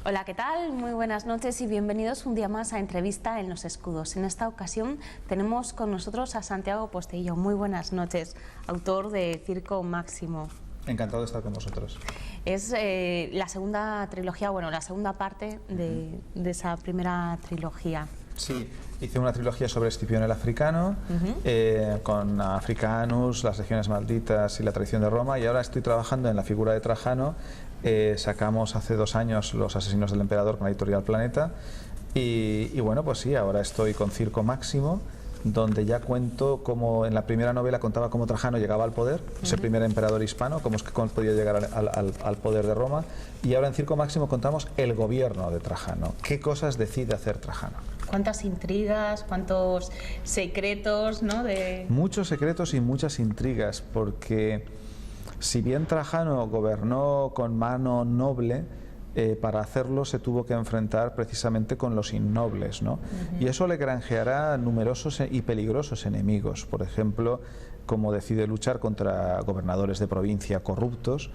Hola, ¿qué tal? Muy buenas noches y bienvenidos un día más a Entrevista en los Escudos. En esta ocasión tenemos con nosotros a Santiago Posteguillo. Muy buenas noches, autor de Circo Máximo. Encantado de estar con vosotros. Es la segunda trilogía, bueno, la segunda parte de esa primera trilogía. Sí, hice una trilogía sobre Escipión el africano, con Africanus, las regiones malditas y la traición de Roma, y ahora estoy trabajando en la figura de Trajano. Sacamos hace 2 años Los asesinos del emperador con la editorial Planeta, y bueno, pues sí, ahora estoy con Circo Máximo, donde ya cuento cómo en la primera novela contaba cómo Trajano llegaba al poder, ese primer emperador hispano, cómo podía llegar al poder de Roma, y ahora en Circo Máximo contamos el gobierno de Trajano, qué cosas decide hacer Trajano. ¿Cuántas intrigas, cuántos secretos, ¿no? Muchos secretos y muchas intrigas, porque si bien Trajano gobernó con mano noble, para hacerlo se tuvo que enfrentar precisamente con los innobles, ¿no? Y eso le granjeará numerosos y peligrosos enemigos. Por ejemplo, como decide luchar contra gobernadores de provincia corruptos,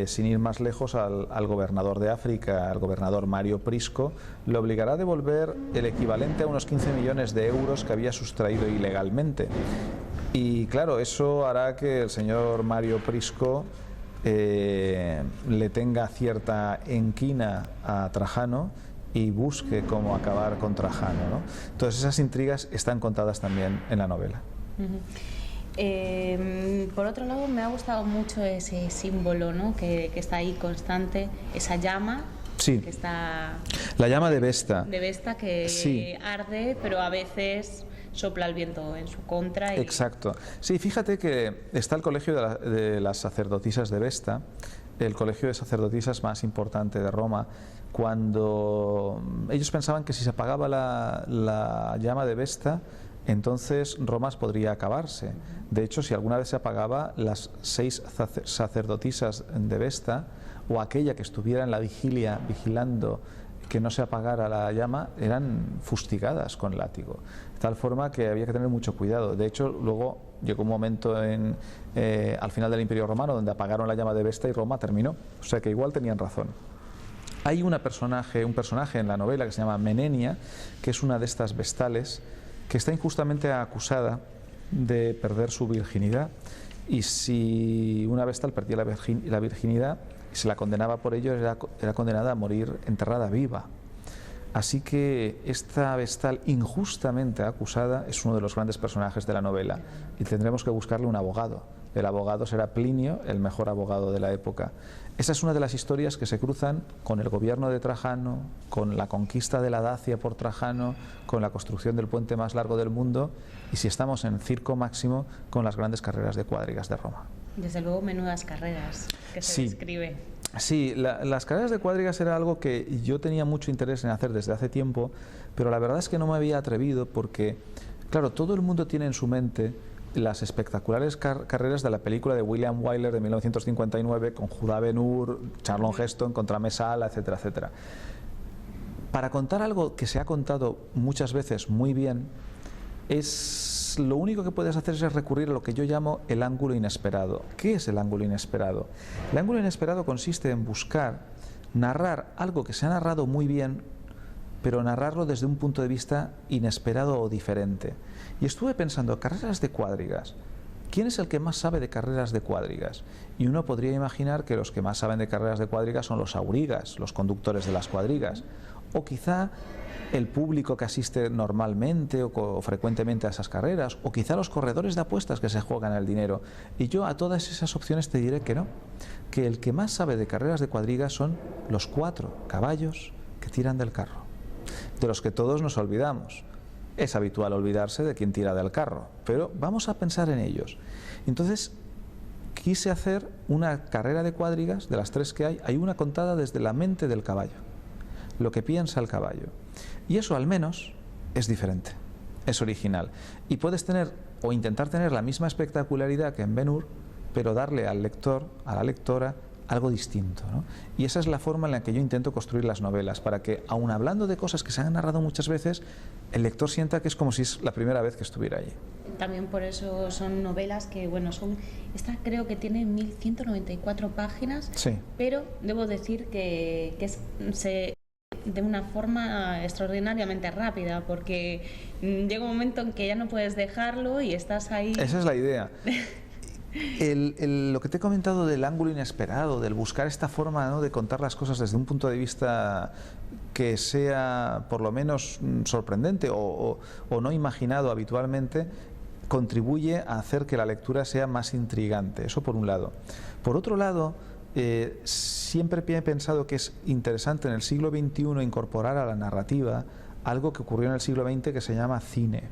sin ir más lejos, al gobernador de África, al gobernador Mario Prisco, le obligará a devolver el equivalente a unos 15 millones de euros que había sustraído ilegalmente. Y claro, eso hará que el señor Mario Prisco le tenga cierta enquina a Trajano y busque cómo acabar con Trajano, ¿no? Entonces esas intrigas están contadas también en la novela. Por otro lado, me ha gustado mucho ese símbolo, ¿no? que está ahí constante, esa llama. Sí, que está... la llama de Vesta. De Vesta que sí arde, pero a veces sopla el viento en su contra. Y... Exacto. Sí, fíjate que está el colegio de las sacerdotisas de Vesta, el colegio de sacerdotisas más importante de Roma, cuando ellos pensaban que si se apagaba la llama de Vesta, entonces Roma podría acabarse. De hecho, si alguna vez se apagaba, las 6 sacerdotisas de Vesta, o aquella que estuviera en la vigilia vigilando que no se apagara la llama, eran fustigadas con látigo, de tal forma que había que tener mucho cuidado. De hecho, luego llegó un momento al final del Imperio Romano donde apagaron la llama de Vesta y Roma terminó, o sea que igual tenían razón. Hay un personaje en la novela que se llama Menenia, que es una de estas vestales que está injustamente acusada de perder su virginidad, y si una vestal perdía la virginidad y se la condenaba por ello, era condenada a morir enterrada viva. Así que esta vestal injustamente acusada es uno de los grandes personajes de la novela, y tendremos que buscarle un abogado. El abogado será Plinio, el mejor abogado de la época. Esa es una de las historias que se cruzan con el gobierno de Trajano, con la conquista de la Dacia por Trajano, con la construcción del puente más largo del mundo, y si estamos en Circo Máximo, con las grandes carreras de cuadrigas de Roma. Desde luego, menudas carreras que se describe. Sí, las carreras de cuadrigas era algo que yo tenía mucho interés en hacer desde hace tiempo, pero la verdad es que no me había atrevido porque, claro, todo el mundo tiene en su mente las espectaculares carreras de la película de William Wyler de 1959 con Judá Ben-Hur, Charlton Heston contra Mesala, etcétera, etcétera. Para contar algo que se ha contado muchas veces muy bien, lo único que puedes hacer es recurrir a lo que yo llamo el ángulo inesperado. ¿Qué es el ángulo inesperado? El ángulo inesperado consiste en buscar narrar algo que se ha narrado muy bien, pero narrarlo desde un punto de vista inesperado o diferente. Y estuve pensando, carreras de cuadrigas, ¿quién es el que más sabe de carreras de cuadrigas? Y uno podría imaginar que los que más saben de carreras de cuadrigas son los aurigas, los conductores de las cuadrigas, o quizá el público que asiste normalmente o frecuentemente a esas carreras, o quizá los corredores de apuestas que se juegan el dinero. Y yo a todas esas opciones te diré que no, que el que más sabe de carreras de cuadrigas son los 4 caballos que tiran del carro, de los que todos nos olvidamos. Es habitual olvidarse de quien tira del carro, pero vamos a pensar en ellos. Entonces quise hacer una carrera de cuadrigas, de las 3 que hay una contada desde la mente del caballo, lo que piensa el caballo. Y eso al menos es diferente, es original. Y puedes tener o intentar tener la misma espectacularidad que en Ben-Hur, pero darle al lector, a la lectora, algo distinto, ¿no? Y esa es la forma en la que yo intento construir las novelas, para que, aun hablando de cosas que se han narrado muchas veces, el lector sienta que es como si es la primera vez que estuviera allí. También por eso son novelas que, bueno, esta creo que tiene 1194 páginas, Sí. pero debo decir que de una forma extraordinariamente rápida, porque llega un momento en que ya no puedes dejarlo y estás ahí. Esa es la idea. Lo que te he comentado del ángulo inesperado, del buscar esta forma, ¿no?, de contar las cosas desde un punto de vista que sea por lo menos sorprendente o no imaginado habitualmente, contribuye a hacer que la lectura sea más intrigante. Eso por un lado. Por otro lado, siempre he pensado que es interesante en el siglo XXI incorporar a la narrativa algo que ocurrió en el siglo XX que se llama cine.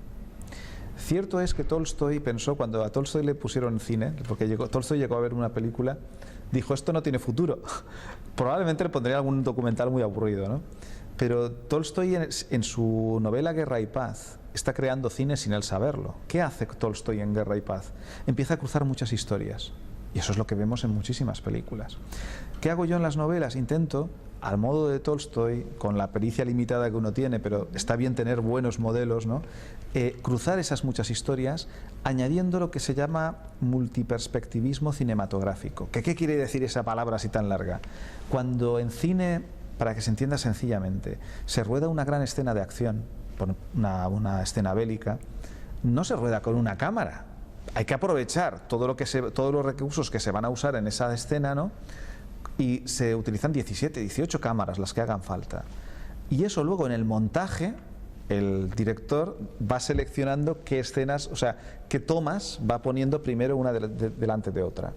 Cierto es que Tolstoy pensó, cuando a Tolstoy le pusieron cine, porque Tolstoy llegó a ver una película, dijo, esto no tiene futuro. Probablemente le pondría algún documental muy aburrido, ¿no? Pero Tolstoy en su novela Guerra y Paz está creando cine sin él saberlo. ¿Qué hace Tolstoy en Guerra y Paz? Empieza a cruzar muchas historias. Y eso es lo que vemos en muchísimas películas. ¿Qué hago yo en las novelas? Intento, al modo de Tolstoy, con la pericia limitada que uno tiene, pero está bien tener buenos modelos, ¿no?, cruzar esas muchas historias, añadiendo lo que se llama multiperspectivismo cinematográfico. ¿Qué quiere decir esa palabra así tan larga? Cuando en cine, para que se entienda sencillamente, se rueda una gran escena de acción, una escena bélica, no se rueda con una cámara. Hay que aprovechar todos los recursos que se van a usar en esa escena, ¿no?, y se utilizan 17, 18 cámaras, las que hagan falta. Y eso luego en el montaje, el director va seleccionando qué escenas, o sea, qué tomas va poniendo primero una delante de otra.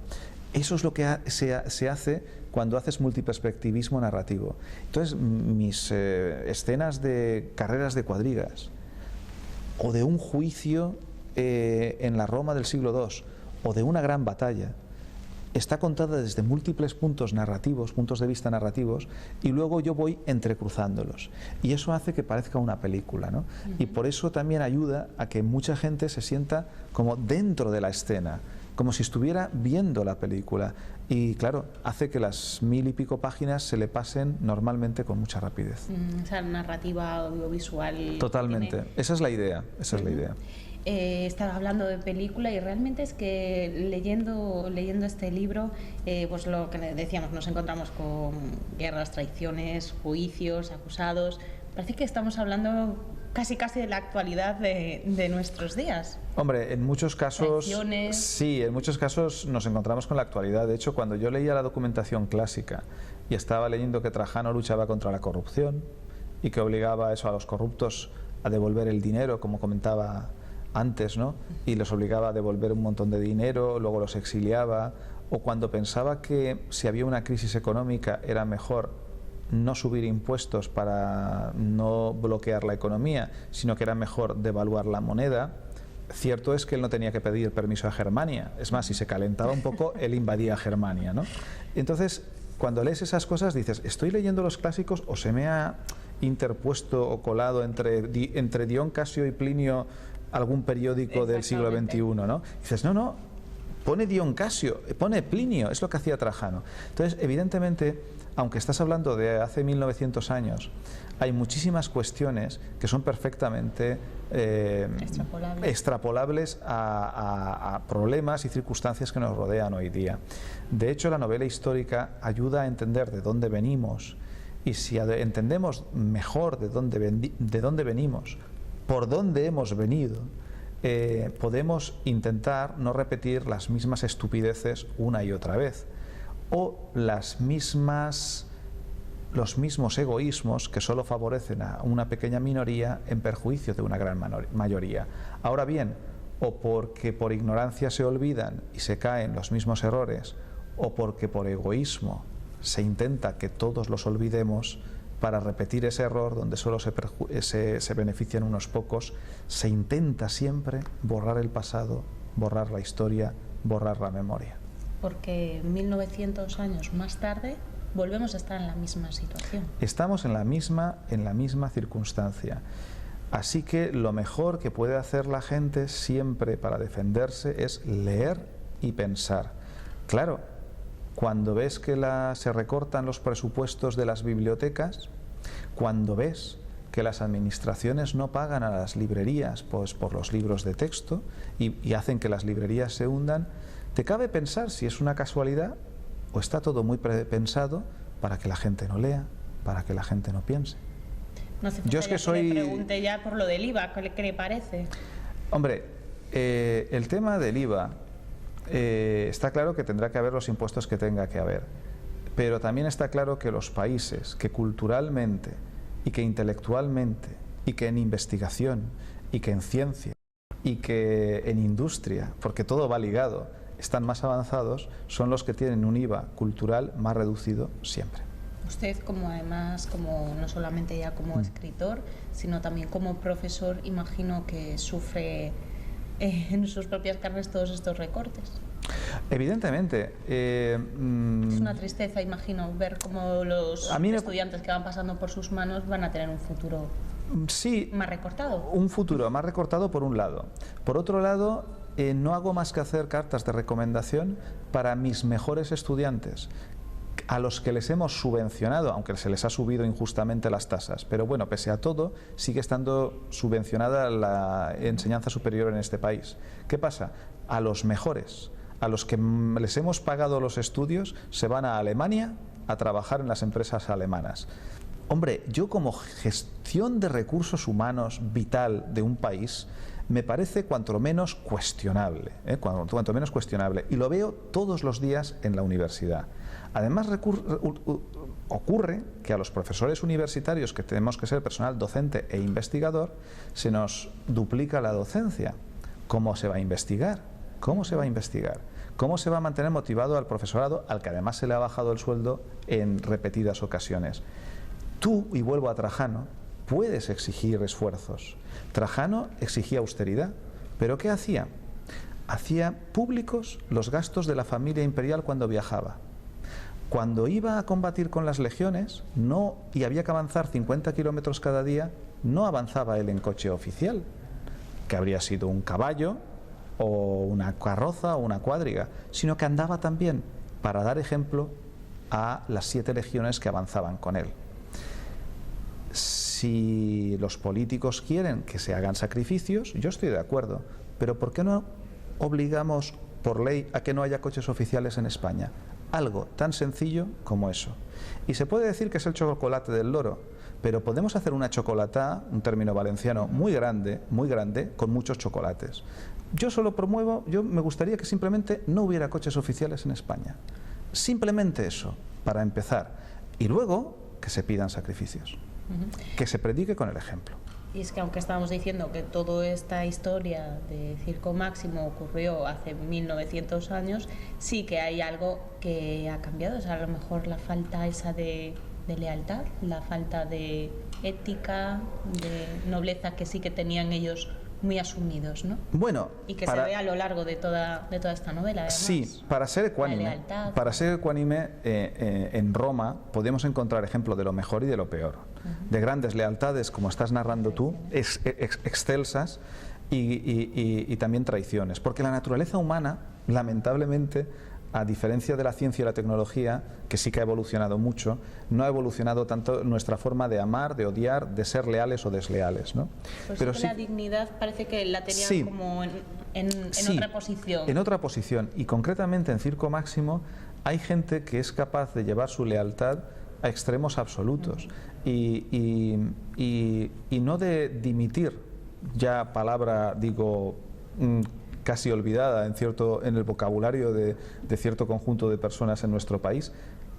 Eso es lo que se hace cuando haces multiperspectivismo narrativo. Entonces, mis escenas de carreras de cuadrigas, o de un juicio en la Roma del siglo II, o de una gran batalla, está contada desde múltiples puntos de vista narrativos, y luego yo voy entrecruzándolos. Y eso hace que parezca una película, ¿no? Y por eso también ayuda a que mucha gente se sienta como dentro de la escena, como si estuviera viendo la película. Y claro, hace que las 1000 y pico páginas se le pasen normalmente con mucha rapidez. Esa narrativa audiovisual. Totalmente. Esa es la idea. Esa es la idea. Estaba hablando de película y realmente es que leyendo este libro, pues lo que decíamos, nos encontramos con guerras, traiciones, juicios, acusados. Parece que estamos hablando casi de la actualidad de nuestros días. Hombre, en muchos casos, traiciones. Sí, en muchos casos nos encontramos con la actualidad. De hecho, cuando yo leía la documentación clásica y estaba leyendo que Trajano luchaba contra la corrupción y que obligaba a los corruptos a devolver el dinero, como comentaba antes, ¿no?, y los obligaba a devolver un montón de dinero, luego los exiliaba, o cuando pensaba que si había una crisis económica era mejor no subir impuestos para no bloquear la economía, sino que era mejor devaluar la moneda. Cierto es que él no tenía que pedir permiso a Germania, es más, si se calentaba un poco, él invadía Germania, ¿no? Entonces, cuando lees esas cosas dices, ¿estoy leyendo los clásicos o se me ha interpuesto o colado entre Dion Casio y Plinio algún periódico del siglo XXI, ¿no? Y dices, no, pone Dion Casio, pone Plinio, es lo que hacía Trajano. Entonces, evidentemente, aunque estás hablando de hace 1900 años, hay muchísimas cuestiones que son perfectamente extrapolables a problemas y circunstancias que nos rodean hoy día. De hecho, la novela histórica ayuda a entender de dónde venimos, y si entendemos mejor de dónde venimos, por dónde hemos venido, podemos intentar no repetir las mismas estupideces una y otra vez, o los mismos egoísmos que solo favorecen a una pequeña minoría en perjuicio de una gran mayoría. Ahora bien, o porque por ignorancia se olvidan y se caen los mismos errores, o porque por egoísmo se intenta que todos los olvidemos para repetir ese error donde solo se benefician unos pocos, se intenta siempre borrar el pasado, borrar la historia, borrar la memoria. Porque 1900 años más tarde volvemos a estar en la misma situación. Estamos en la misma circunstancia. Así que lo mejor que puede hacer la gente siempre para defenderse es leer y pensar. Claro, cuando ves que se recortan los presupuestos de las bibliotecas, cuando ves que las administraciones no pagan a las librerías pues, por los libros de texto y hacen que las librerías se hundan, te cabe pensar si es una casualidad o está todo muy pensado para que la gente no lea, para que la gente no piense. No hace falta Yo es que le pregunte ya por lo del IVA, ¿qué le parece? Hombre, el tema del IVA, está claro que tendrá que haber los impuestos que tenga que haber, pero también está claro que los países que culturalmente y que intelectualmente y que en investigación y que en ciencia y que en industria, porque todo va ligado, están más avanzados, son los que tienen un IVA cultural más reducido siempre. Usted, además, no solamente ya como escritor, sino también como profesor, imagino que sufre en sus propias carnes todos estos recortes. Evidentemente. Es una tristeza, imagino, ver cómo los estudiantes que van pasando por sus manos van a tener un futuro más recortado. Un futuro más recortado por un lado. Por otro lado, no hago más que hacer cartas de recomendación para mis mejores estudiantes, a los que les hemos subvencionado, aunque se les ha subido injustamente las tasas, pero bueno, pese a todo, sigue estando subvencionada la enseñanza superior en este país. ¿Qué pasa? A los mejores, a los que les hemos pagado los estudios, se van a Alemania a trabajar en las empresas alemanas. Hombre, yo como gestión de recursos humanos vital de un país, me parece cuanto menos cuestionable, cuanto menos cuestionable, y lo veo todos los días en la universidad. Además, ocurre que a los profesores universitarios, que tenemos que ser personal docente e investigador, se nos duplica la docencia. ¿Cómo se va a investigar? ¿Cómo se va a investigar? ¿Cómo se va a mantener motivado al profesorado, al que además se le ha bajado el sueldo en repetidas ocasiones? Tú, y vuelvo a Trajano, puedes exigir esfuerzos. Trajano exigía austeridad, pero ¿qué hacía? Hacía públicos los gastos de la familia imperial cuando viajaba. Cuando iba a combatir con las legiones y había que avanzar 50 kilómetros cada día, no avanzaba él en coche oficial, que habría sido un caballo o una carroza o una cuadriga, sino que andaba también para dar ejemplo a las 7 legiones que avanzaban con él. Si los políticos quieren que se hagan sacrificios, yo estoy de acuerdo, pero ¿por qué no obligamos por ley a que no haya coches oficiales en España? Algo tan sencillo como eso. Y se puede decir que es el chocolate del loro, pero podemos hacer una chocolatá, un término valenciano muy grande, con muchos chocolates. Yo me gustaría que simplemente no hubiera coches oficiales en España. Simplemente eso, para empezar. Y luego que se pidan sacrificios. Que se predique con el ejemplo. Y es que aunque estábamos diciendo que toda esta historia de Circo Máximo ocurrió hace 1900 años, sí que hay algo que ha cambiado. O sea, a lo mejor la falta esa de lealtad, la falta de ética, de nobleza que sí que tenían ellos muy asumidos, ¿no? Bueno, y que se ve a lo largo de toda esta novela, además. Sí, para ser ecuánime, en Roma podemos encontrar ejemplo de lo mejor y de lo peor, de grandes lealtades, como estás narrando tú, excelsas, y también traiciones, porque la naturaleza humana, lamentablemente, a diferencia de la ciencia y la tecnología, que sí que ha evolucionado mucho, no ha evolucionado tanto nuestra forma de amar, de odiar, de ser leales o desleales, ¿no? Pues pero sí, la dignidad parece que la tenían como en otra posición. En otra posición, y concretamente en Circo Máximo hay gente que es capaz de llevar su lealtad a extremos absolutos y no de dimitir, ya palabra, digo, casi olvidada en el vocabulario de cierto conjunto de personas en nuestro país.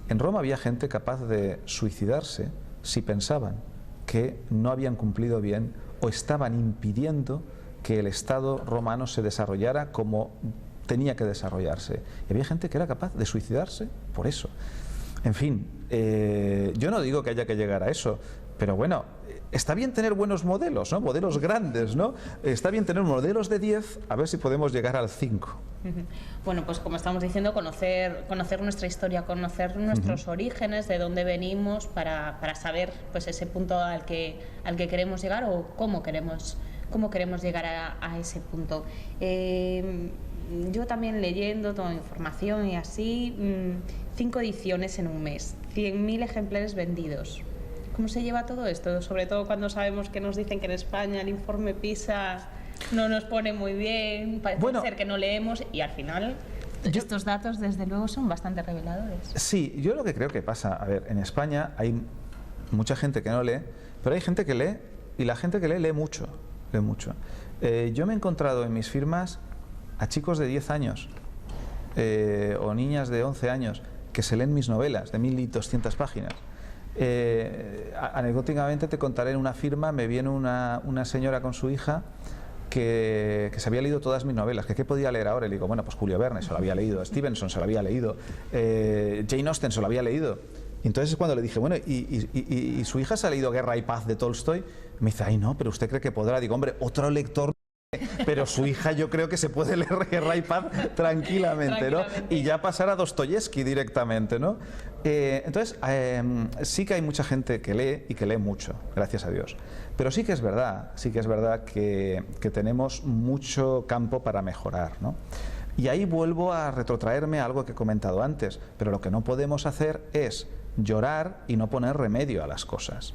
En Roma había gente capaz de suicidarse si pensaban que no habían cumplido bien o estaban impidiendo que el Estado romano se desarrollara como tenía que desarrollarse. Y había gente que era capaz de suicidarse por eso. En fin, yo no digo que haya que llegar a eso, pero bueno, está bien tener buenos modelos, ¿no? Modelos grandes, ¿no? Está bien tener modelos de 10, a ver si podemos llegar al 5. Bueno, pues como estamos diciendo, conocer nuestra historia, conocer nuestros orígenes, de dónde venimos, para saber pues ese punto al que queremos llegar o cómo queremos llegar a ese punto. yo también leyendo toda la información y así, 5 ediciones en un mes, 100.000 ejemplares vendidos. ¿Cómo se lleva todo esto? Sobre todo cuando sabemos que nos dicen que en España el informe PISA no nos pone muy bien, parece ser que no leemos y al final estos datos desde luego son bastante reveladores. Sí, yo lo que creo que pasa, a ver, en España hay mucha gente que no lee, pero hay gente que lee y la gente que lee mucho, lee mucho. Yo me he encontrado en mis firmas a chicos de 10 años o niñas de 11 años que se leen mis novelas de 1200 páginas. Anecdóticamente te contaré, en una firma me viene una señora con su hija que se había leído todas mis novelas, que qué podía leer ahora, y le digo, bueno, pues Julio Verne se lo había leído, Stevenson se lo había leído, Jane Austen se lo había leído. Y entonces cuando le dije, bueno, ¿y su hija se ha leído Guerra y Paz de Tolstoy? Me dice, ay no, pero ¿usted cree que podrá? Digo, hombre, otro lector, pero su hija yo creo que se puede leer Guerra y Paz tranquilamente, ¿no? Y ya pasar a Dostoyevsky directamente, ¿no? Entonces, sí que hay mucha gente que lee y que lee mucho, gracias a Dios. Pero sí que es verdad que tenemos mucho campo para mejorar, ¿no? Y ahí vuelvo a retrotraerme a algo que he comentado antes, pero lo que no podemos hacer es llorar y no poner remedio a las cosas.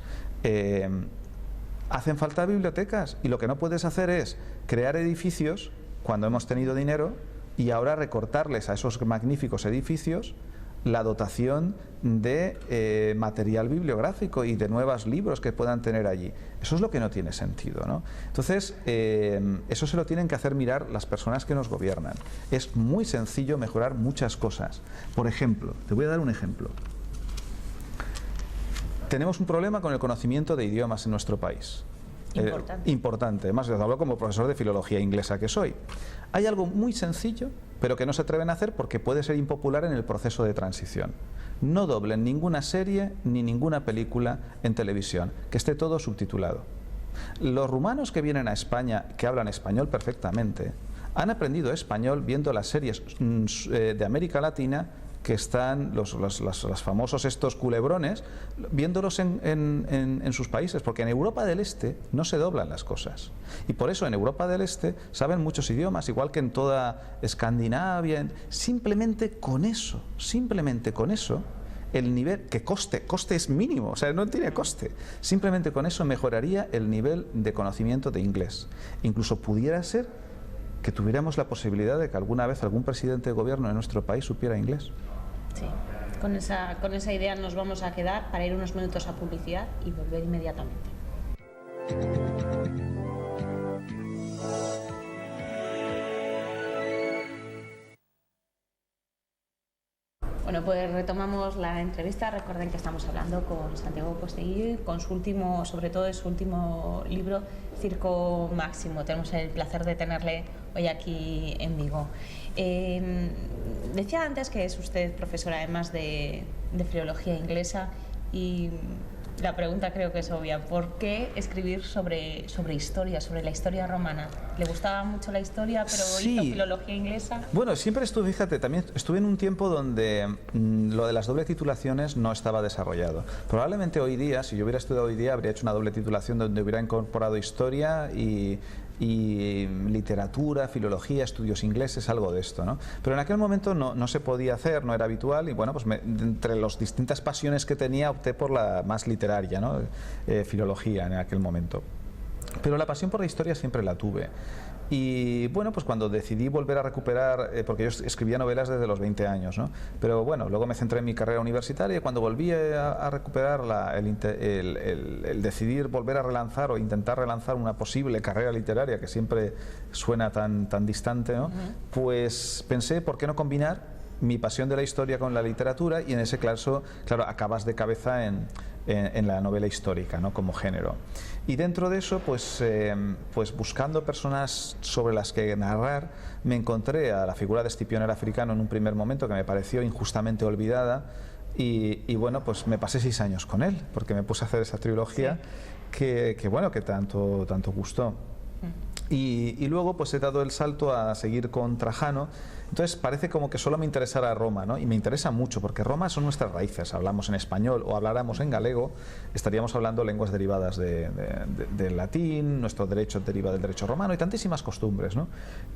Hacen falta bibliotecas y lo que no puedes hacer es crear edificios cuando hemos tenido dinero y ahora recortarles a esos magníficos edificios la dotación de material bibliográfico y de nuevos libros que puedan tener allí. Eso es lo que no tiene sentido, ¿no? Entonces, eso se lo tienen que hacer mirar las personas que nos gobiernan. Es muy sencillo mejorar muchas cosas. Por ejemplo, te voy a dar un ejemplo. Tenemos un problema con el conocimiento de idiomas en nuestro país. Importante. Además, yo hablo como profesor de filología inglesa que soy. Hay algo muy sencillo, pero que no se atreven a hacer porque puede ser impopular en el proceso de transición. No doblen ninguna serie ni ninguna película en televisión, que esté todo subtitulado. Los rumanos que vienen a España, que hablan español perfectamente, han aprendido español viendo las series de América Latina, que están los famosos estos culebrones, viéndolos en sus países, porque en Europa del Este no se doblan las cosas. Y por eso en Europa del Este saben muchos idiomas, igual que en toda Escandinavia. Simplemente con eso, el nivel, que coste es mínimo, o sea, no tiene coste. Simplemente con eso mejoraría el nivel de conocimiento de inglés. Incluso pudiera ser que tuviéramos la posibilidad de que alguna vez algún presidente de gobierno de nuestro país supiera inglés. Sí, con esa idea nos vamos a quedar para ir unos minutos a publicidad y volver inmediatamente. Bueno, pues retomamos la entrevista. Recuerden que estamos hablando con Santiago Posteguillo, con su último, sobre todo de su último libro, Circo Máximo. Tenemos el placer de tenerle hoy aquí en Vigo. Decía antes que es usted profesora además de filología inglesa y la pregunta creo que es obvia. ¿Por qué escribir sobre historia, sobre la historia romana? ¿Le gustaba mucho la historia, pero hizo filología inglesa? Bueno, siempre estuve, fíjate, también estuve en un tiempo donde lo de las dobles titulaciones no estaba desarrollado. Probablemente hoy día, si yo hubiera estudiado hoy día, habría hecho una doble titulación donde hubiera incorporado historia y literatura, filología, estudios ingleses, algo de esto, ¿no? Pero en aquel momento no se podía hacer, no era habitual y bueno, pues entre las distintas pasiones que tenía opté por la más literaria, ¿no? Filología en aquel momento. Pero la pasión por la historia siempre la tuve. Y bueno, pues cuando decidí volver a recuperar, porque yo escribía novelas desde los 20 años, ¿no? Pero bueno, luego me centré en mi carrera universitaria y cuando volví a recuperar el decidir volver a relanzar o intentar relanzar una posible carrera literaria que siempre suena tan distante, ¿no? Pues pensé, ¿por qué no combinar mi pasión de la historia con la literatura? Y en ese caso, claro, acabas de cabeza en la novela histórica, ¿no? Como género. Y dentro de eso, pues buscando personas sobre las que narrar, me encontré a la figura de Escipión el Africano en un primer momento que me pareció injustamente olvidada y bueno, pues me pasé 6 años con él, porque me puse a hacer esa trilogía que bueno, que tanto gustó. Y luego pues he dado el salto a seguir con Trajano. Entonces parece como que solo me interesara Roma, ¿no? Y me interesa mucho porque Roma son nuestras raíces. Hablamos en español o habláramos en galego, estaríamos hablando lenguas derivadas del latín, nuestro derecho deriva del derecho romano y tantísimas costumbres, ¿no?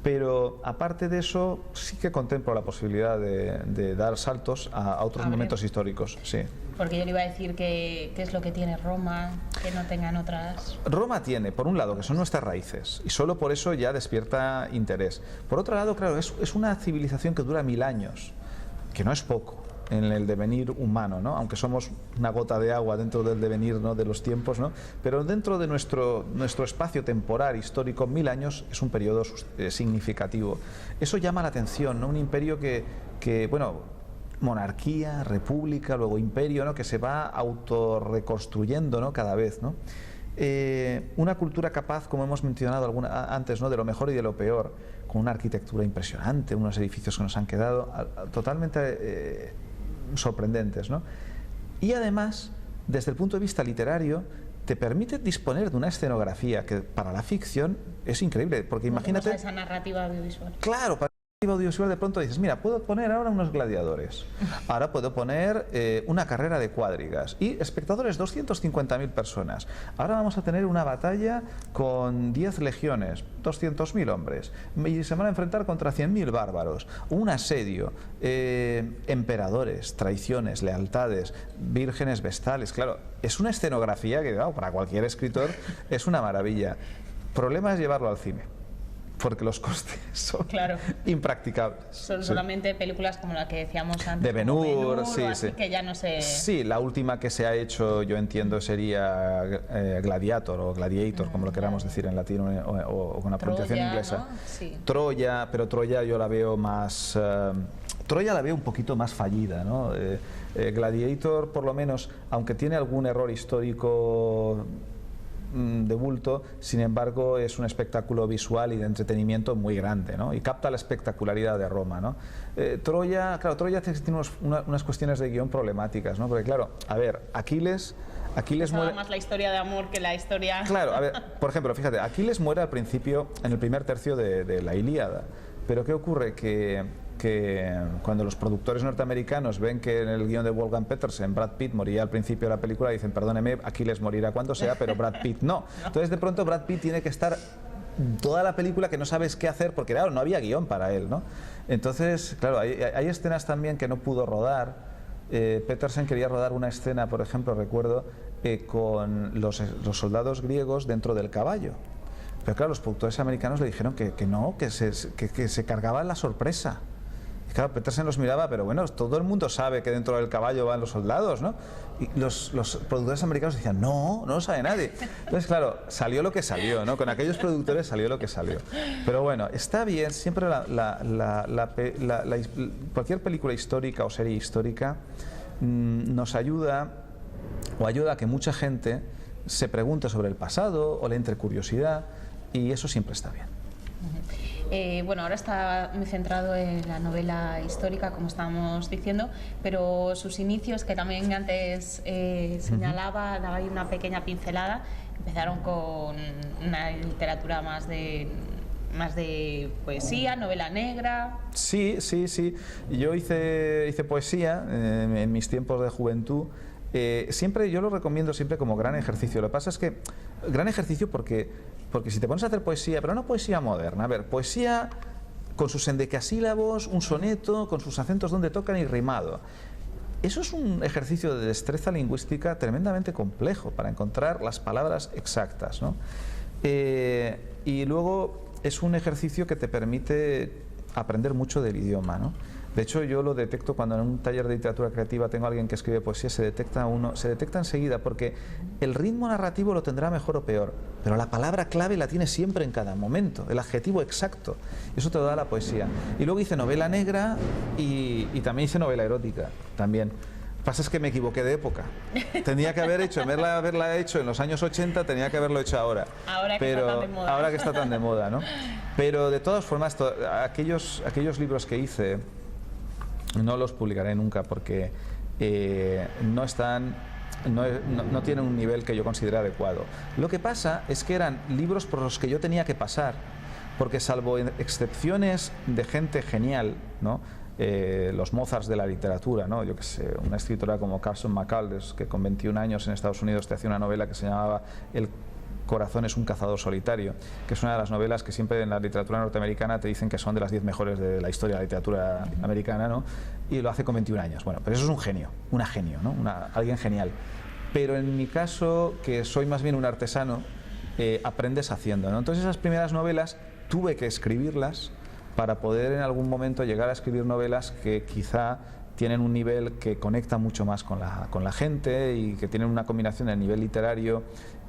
Pero aparte de eso sí que contemplo la posibilidad de dar saltos a otros momentos históricos, sí. Porque yo le iba a decir qué es lo que tiene Roma, que no tengan otras... Roma tiene, por un lado, que son nuestras raíces, y solo por eso ya despierta interés. Por otro lado, claro, es una civilización que dura 1000 años, que no es poco en el devenir humano, ¿no? Aunque somos una gota de agua dentro del devenir, ¿no?, de los tiempos, ¿no? Pero dentro de nuestro espacio temporal histórico, 1000 años es un periodo significativo. Eso llama la atención, ¿no? Un imperio que bueno, monarquía, república, luego imperio, ¿no?, que se va autorreconstruyendo, ¿no?, cada vez, ¿no? Una cultura capaz, como hemos mencionado antes, ¿no?, de lo mejor y de lo peor, con una arquitectura impresionante, unos edificios que nos han quedado totalmente sorprendentes, ¿no? Y además, desde el punto de vista literario, te permite disponer de una escenografía que para la ficción es increíble, porque imagínate... esa narrativa audiovisual. Claro, audiovisual de pronto dices, mira, puedo poner ahora unos gladiadores, ahora puedo poner una carrera de cuadrigas y espectadores 250.000 personas, ahora vamos a tener una batalla con 10 legiones, 200.000 hombres y se van a enfrentar contra 100.000 bárbaros, un asedio, emperadores, traiciones, lealtades, vírgenes vestales. Claro, es una escenografía que, claro, para cualquier escritor es una maravilla. Problema es llevarlo al cine, porque los costes son impracticables. Son solamente películas como la que decíamos antes. De Ben-Hur, sí, sí. Que ya no sé... Sí, la última que se ha hecho, yo entiendo, sería Gladiator o Gladiator, como lo queramos decir en latín o con la pronunciación inglesa. ¿No? Sí. Troya, pero Troya yo la veo más... Troya la veo un poquito más fallida, ¿no? Gladiator, por lo menos, aunque tiene algún error histórico de bulto, sin embargo es un espectáculo visual y de entretenimiento muy grande, ¿no? Y capta la espectacularidad de Roma, ¿no? Troya tiene unas cuestiones de guión problemáticas, ¿no? Porque claro, a ver, Aquiles muere... más la historia de amor que la historia... Claro, a ver, por ejemplo, fíjate, Aquiles muere al principio, en el primer tercio de la Ilíada, pero ¿qué ocurre? Que cuando los productores norteamericanos ven que en el guión de Wolfgang Petersen Brad Pitt moría al principio de la película, dicen, perdóneme, Aquiles morirá cuando sea, pero Brad Pitt no. Entonces de pronto Brad Pitt tiene que estar toda la película que no sabes qué hacer, porque claro, no había guión para él, ¿no? Entonces, claro, hay escenas también que no pudo rodar. Petersen quería rodar una escena, por ejemplo, recuerdo, con los soldados griegos dentro del caballo. Pero claro, los productores americanos le dijeron que no, que se cargaba la sorpresa. Y claro, Petersen los miraba, pero bueno, todo el mundo sabe que dentro del caballo van los soldados, ¿no? Y los productores americanos decían, no lo sabe nadie. Entonces, claro, salió lo que salió, ¿no? Con aquellos productores salió lo que salió. Pero bueno, está bien, siempre cualquier película histórica o serie histórica nos ayuda o ayuda a que mucha gente se pregunte sobre el pasado o le entre curiosidad, y eso siempre está bien. Bueno, ahora está muy centrado en la novela histórica, como estábamos diciendo, pero sus inicios, que también antes señalaba, daba ahí una pequeña pincelada, empezaron con una literatura más de poesía, novela negra. Sí. Yo hice poesía en mis tiempos de juventud. Siempre yo lo recomiendo siempre como gran ejercicio. Lo que pasa es que gran ejercicio porque si te pones a hacer poesía, pero no poesía moderna, a ver, poesía con sus endecasílabos, un soneto, con sus acentos donde tocan y rimado. Eso es un ejercicio de destreza lingüística tremendamente complejo para encontrar las palabras exactas, ¿no? Y luego es un ejercicio que te permite aprender mucho del idioma, ¿no? De hecho, yo lo detecto cuando en un taller de literatura creativa tengo a alguien que escribe poesía, se detecta enseguida, porque el ritmo narrativo lo tendrá mejor o peor, pero la palabra clave la tiene siempre en cada momento, el adjetivo exacto. Eso te lo da la poesía. Y luego hice novela negra y también hice novela erótica, también. Lo que pasa es que me equivoqué de época. Tenía que haberla hecho en los años 80, tenía que haberlo hecho ahora. Ahora que está tan de moda. Ahora que está tan de moda, ¿no? Pero de todas formas, aquellos libros que hice no los publicaré nunca porque no están no tienen un nivel que yo considere adecuado. Lo que pasa es que eran libros por los que yo tenía que pasar, porque salvo excepciones de gente genial, ¿no? Los Mozarts de la literatura, ¿no? Yo que sé, una escritora como Carson McCullers, que con 21 años en Estados Unidos te hacía una novela que se llamaba El corazón es un cazador solitario, que es una de las novelas que siempre en la literatura norteamericana te dicen que son de las 10 mejores de la historia de la literatura americana, ¿no? Y lo hace con 21 años. Bueno, pero eso es un genio, ¿no? Alguien genial. Pero en mi caso, que soy más bien un artesano, aprendes haciendo, ¿no? Entonces esas primeras novelas tuve que escribirlas para poder en algún momento llegar a escribir novelas que quizá tienen un nivel que conecta mucho más con la gente y que tienen una combinación de nivel literario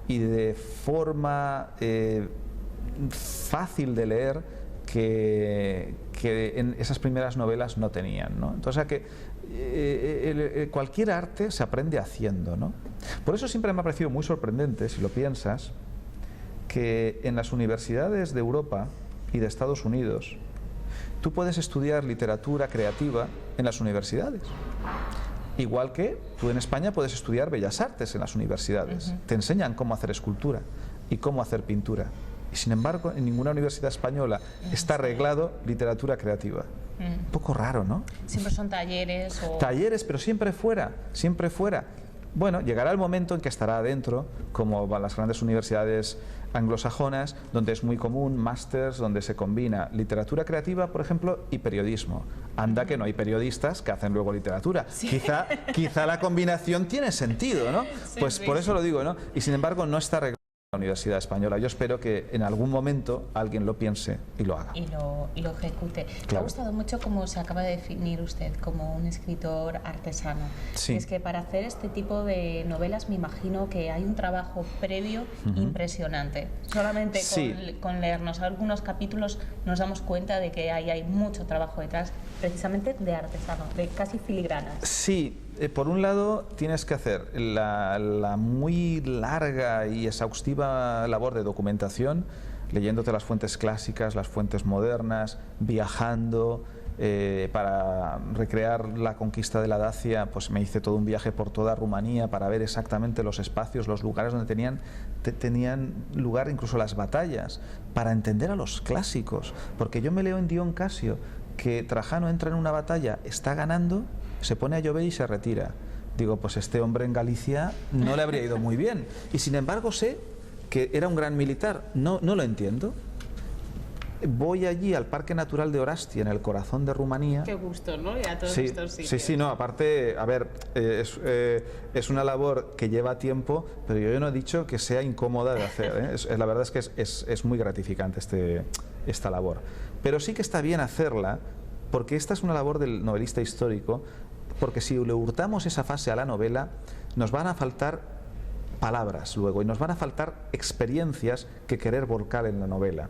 y de forma fácil de leer que en esas primeras novelas no tenían, ¿no? Entonces, cualquier arte se aprende haciendo, ¿no? Por eso siempre me ha parecido muy sorprendente, si lo piensas, que en las universidades de Europa y de Estados Unidos tú puedes estudiar literatura creativa en las universidades. Igual que tú en España puedes estudiar Bellas Artes en las universidades. Te enseñan cómo hacer escultura y cómo hacer pintura. Y sin embargo, en ninguna universidad española está arreglado literatura creativa. Un poco raro, ¿no? Siempre son talleres o... Talleres, pero siempre fuera, siempre fuera. Bueno, llegará el momento en que estará adentro, como van las grandes universidades anglosajonas, donde es muy común másters donde se combina literatura creativa, por ejemplo, y periodismo. Anda que no hay periodistas que hacen luego literatura. Sí. Quizá la combinación tiene sentido, ¿no? Sí, pues sí, por eso lo digo, ¿no? Y sin embargo no está arreglado en la Universidad Española. Yo espero que en algún momento alguien lo piense y lo haga. Y lo ejecute. Claro. Me ha gustado mucho cómo se acaba de definir usted como un escritor artesano. Sí. Es que para hacer este tipo de novelas me imagino que hay un trabajo previo impresionante. Solamente con leernos algunos capítulos nos damos cuenta de que hay mucho trabajo detrás, precisamente de artesano, de casi filigranas. Sí. Por un lado, tienes que hacer la muy larga y exhaustiva labor de documentación, leyéndote las fuentes clásicas, las fuentes modernas, viajando. Para recrear la conquista de la Dacia, pues me hice todo un viaje por toda Rumanía para ver exactamente los espacios, los lugares donde tenían lugar incluso las batallas, para entender a los clásicos. Porque yo me leo en Dion Casio que Trajano entra en una batalla, está ganando, se pone a llover y se retira. Digo, pues este hombre en Galicia no le habría ido muy bien. Y sin embargo sé que era un gran militar. No lo entiendo. Voy allí al Parque Natural de Orastia, en el corazón de Rumanía. Qué gusto, ¿no? Y a todos estos sitios. Sí, no, aparte, a ver, es una labor que lleva tiempo, pero yo no he dicho que sea incómoda de hacer, ¿eh? La verdad es que es muy gratificante esta labor. Pero sí que está bien hacerla, porque esta es una labor del novelista histórico, porque si le hurtamos esa fase a la novela, nos van a faltar palabras luego y nos van a faltar experiencias que querer volcar en la novela.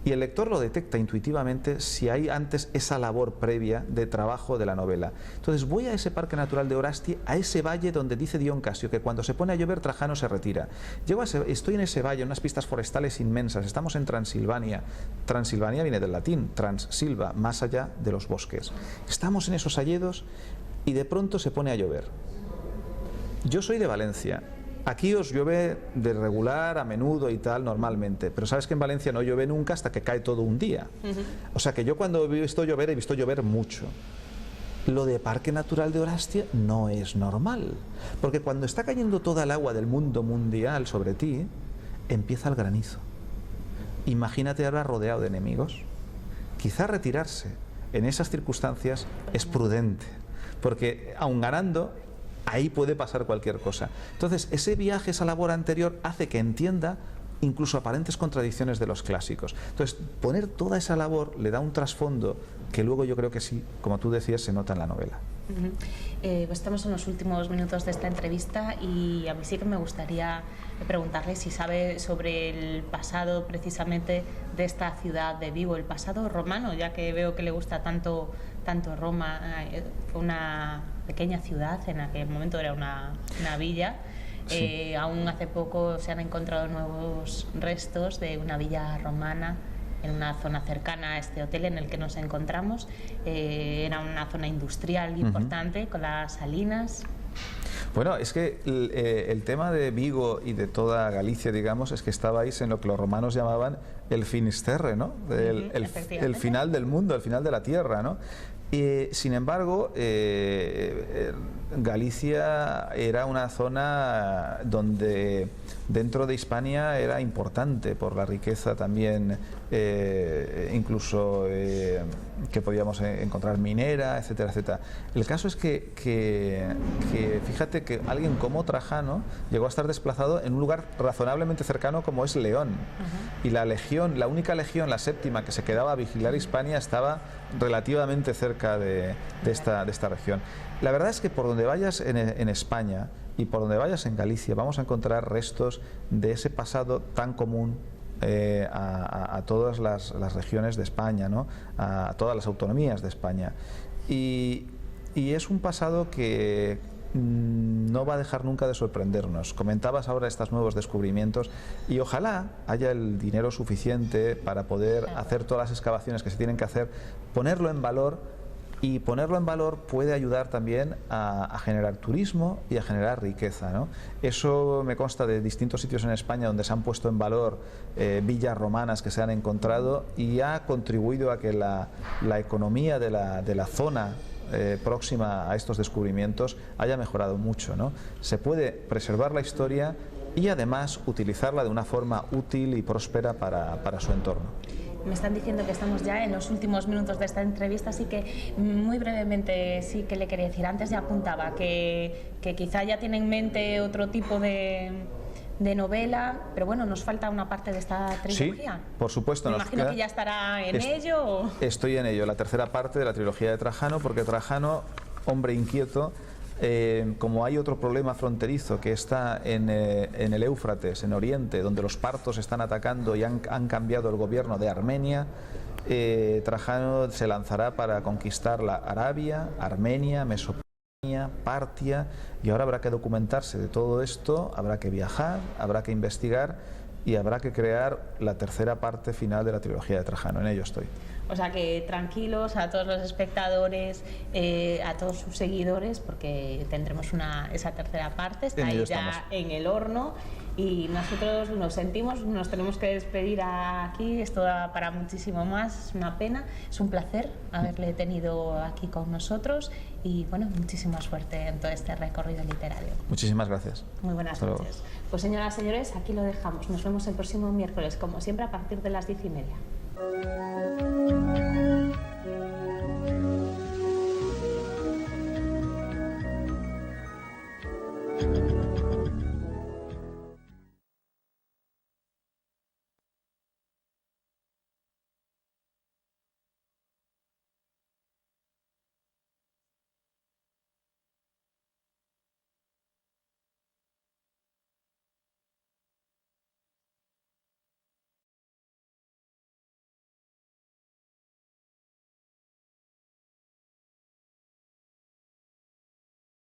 Y el lector lo detecta intuitivamente si hay antes esa labor previa de trabajo de la novela. Entonces voy a ese Parque Natural de Orastia, a ese valle donde dice Dion Casio que cuando se pone a llover Trajano se retira. Estoy en ese valle, en unas pistas forestales inmensas, estamos en Transilvania. Transilvania viene del latín, trans silva, más allá de los bosques. Estamos en esos hayedos y de pronto se pone a llover. Yo soy de Valencia. Aquí os llueve de regular, a menudo y tal, normalmente, pero sabes que en Valencia no llueve nunca hasta que cae todo un día. O sea que yo cuando he visto llover mucho. Lo de Parque Natural de Orastia no es normal, porque cuando está cayendo toda el agua del mundo mundial sobre ti, empieza el granizo. Imagínate ahora rodeado de enemigos. Quizá retirarse en esas circunstancias es prudente, porque aun ganando, ahí puede pasar cualquier cosa. Entonces, ese viaje, esa labor anterior, hace que entienda incluso aparentes contradicciones de los clásicos. Entonces, poner toda esa labor le da un trasfondo que luego yo creo que sí, como tú decías, se nota en la novela. Pues estamos en los últimos minutos de esta entrevista y a mí sí que me gustaría preguntarle si sabe sobre el pasado precisamente de esta ciudad de Vigo, el pasado romano, ya que veo que le gusta tanto Roma. Fue una pequeña ciudad, en aquel momento era una villa. Sí. Aún hace poco se han encontrado nuevos restos de una villa romana en una zona cercana a este hotel en el que nos encontramos. Era una zona industrial importante, con las salinas. Bueno, es que el tema de Vigo y de toda Galicia, digamos, es que estabais en lo que los romanos llamaban el Finisterre, ¿no? El final del mundo, el final de la tierra, ¿no? Sin embargo, Galicia era una zona donde dentro de Hispania era importante por la riqueza también, incluso que podíamos encontrar minera, etcétera, etcétera. El caso es que fíjate que alguien como Trajano llegó a estar desplazado en un lugar razonablemente cercano como es León. Y la legión, la única legión, la séptima, que se quedaba a vigilar Hispania, estaba relativamente cerca de esta región. La verdad es que por donde vayas en España y por donde vayas en Galicia vamos a encontrar restos de ese pasado tan común a todas las regiones de España, ¿no? A todas las autonomías de España. Y es un pasado que no va a dejar nunca de sorprendernos. Comentabas ahora estos nuevos descubrimientos y ojalá haya el dinero suficiente para poder hacer todas las excavaciones que se tienen que hacer, ponerlo en valor, y ponerlo en valor puede ayudar también a generar turismo y a generar riqueza, ¿no? Eso me consta de distintos sitios en España donde se han puesto en valor villas romanas que se han encontrado y ha contribuido a que la economía de la zona próxima a estos descubrimientos haya mejorado mucho, ¿no? Se puede preservar la historia y además utilizarla de una forma útil y próspera para su entorno. Me están diciendo que estamos ya en los últimos minutos de esta entrevista, así que muy brevemente sí que le quería decir. Antes ya apuntaba que quizá ya tiene en mente otro tipo de novela, pero bueno, nos falta una parte de esta trilogía. Sí, por supuesto. Me imagino que ya estará en ello. ¿O? Estoy en ello, la tercera parte de la trilogía de Trajano, porque Trajano, hombre inquieto, como hay otro problema fronterizo que está en el Éufrates, en Oriente, donde los partos están atacando y han cambiado el gobierno de Armenia, Trajano se lanzará para conquistar la Arabia, Armenia, Mesopotamia, Partia, y ahora habrá que documentarse de todo esto, habrá que viajar, habrá que investigar y habrá que crear la tercera parte final de la trilogía de Trajano. En ello estoy. O sea que tranquilos a todos los espectadores, a todos sus seguidores, porque tendremos esa tercera parte, está ahí ya en el horno. Y nosotros nos sentimos, nos tenemos que despedir aquí, esto da para muchísimo más, es una pena, es un placer haberle tenido aquí con nosotros y bueno, muchísima suerte en todo este recorrido literario. Muchísimas gracias. Muy buenas noches. Pues señoras y señores, aquí lo dejamos, nos vemos el próximo miércoles, como siempre a partir de las 10:30.